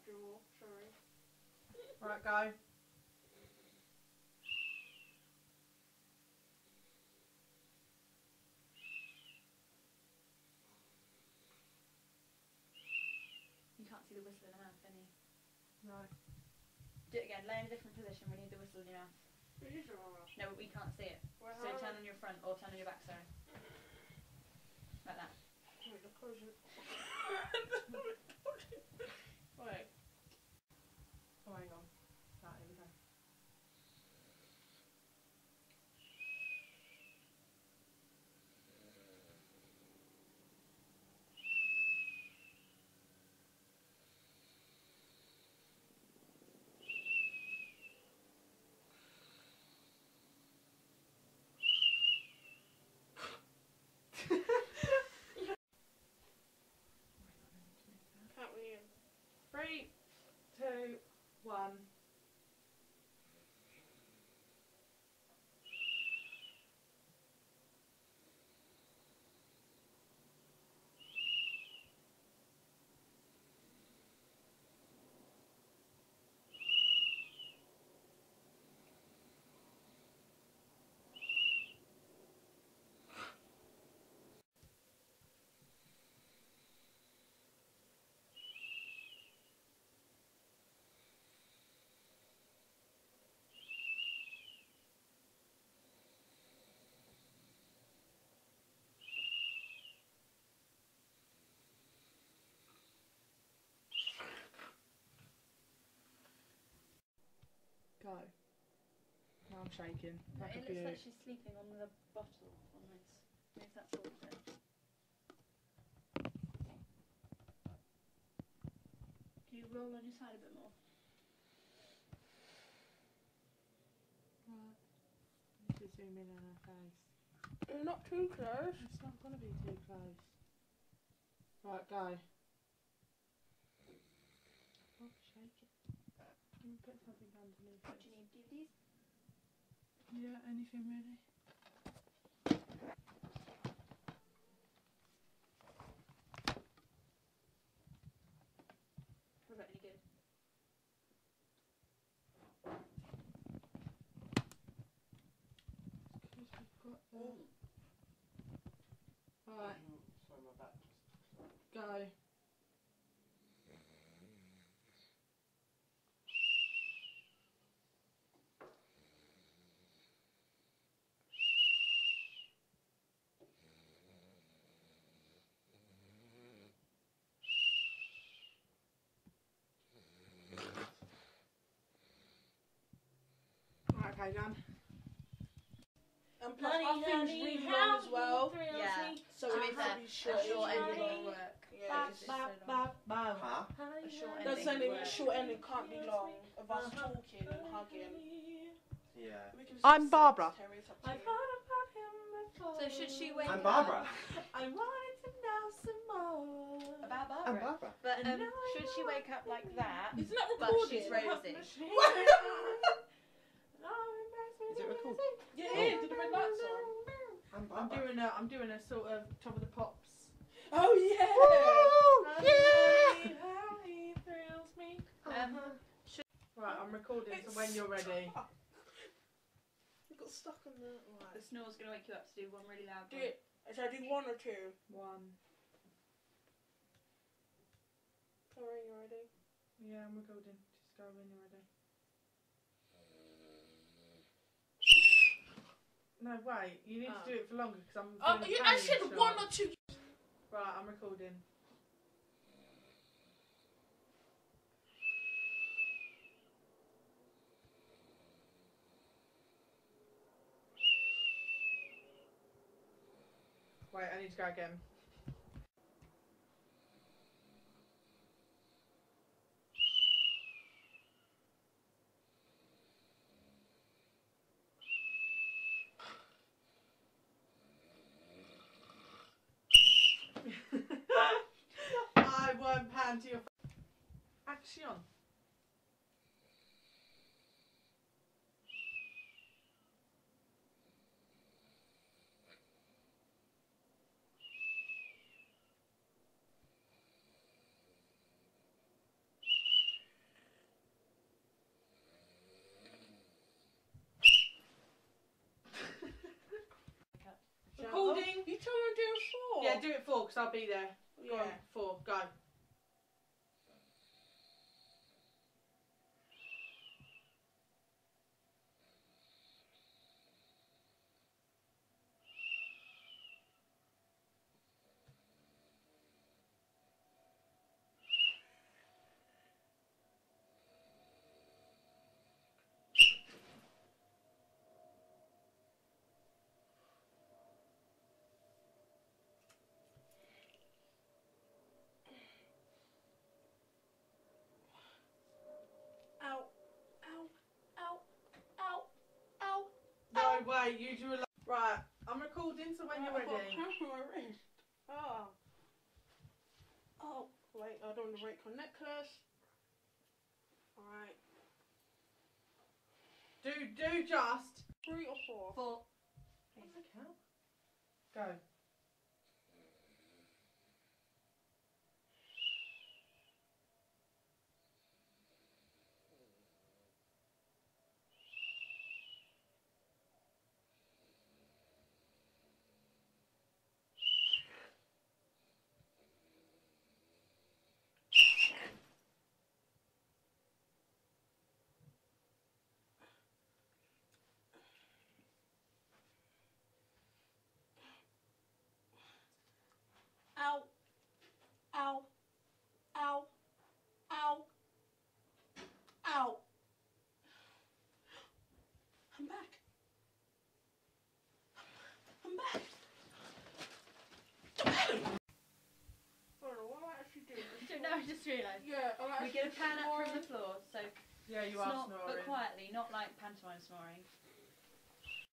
after all, sorry. Right, go. You can't see the whistle in the mouth, can you? No. Do it again. Lay in a different position. We need the whistle in your mouth. No, but we can't see it. Well, so turn on your front or turn on your back, sorry. Like that. Wait, the close it. Wait. Oh, hang on. Right, here we go. Count me in. 3, 2, 1. Go. Now I'm shaking. No, Like it a looks like beaut. she's sleeping on the bottle on this. Maybe that's all of it. Do you roll on your side a bit more? Right. I need to zoom in on her face. Not too close. It's not going to be too close. Right, go. Oh, shake it. Can you put something underneath What it? do you need? DVDs? Yeah, anything really. Was that any good? Because we've got the... Right, Sorry, my back just... go. Right, okay, done. And plus, our thing's really long as well. Yeah. So To be it's fair, really short. a short ending ending won't will work. work. Yeah. Because it's so long. Huh? A short That's ending saying will a work. short ending can't be long of us talking and hugging. Yeah. We can just I'm say Barbara. sex, Terry, it's up to I've you. heard about him before. So should she wake I'm up? Barbara. I wanted to know some more. About Barbara? I'm Barbara. But should she wake up like that? Isn't that But recorded? she's Rosie. Is it recorded? Yeah, it is. Did the red lights on? I'm I'm Barbara. doing a sort of top of the pops. Oh yeah. Woo! Yeah. How he thrills me. Right, I'm recording, so It's when you're ready. stuck. You got stuck on the. The Right. snore's going to wake you up to do one really loud Do one. it. Should I do 1 or 2? 1. Sorry, you ready? Yeah, I'm recording. Just go when you're ready. No, wait. You need to do it for longer because I'm. Oh, doing I pain said shot. 1 or 2. Right, I'm recording. Wait, I need to go again. I won't pan to your face. Action. Yeah, do it 4 because I'll be there. Go on, 4, go. Ow. Ow. Ow. Ow. Ow. No way, you do a lot. Right, I'm recording, so when you're ready. I've got a on my wrist. Oh. Oh. Wait, I don't want to break my necklace. Alright. Do just 3 or 4? 4. What's the count? Go. Ow. Ow. Ow. Ow. Ow. I'm back. I'm back. Oh no, what am I actually doing? No, I just realised. Yeah, I'm We actually get a pan up from snoring. the floor, so Yeah, you are snort, snoring. but quietly, not like pantomime snoring.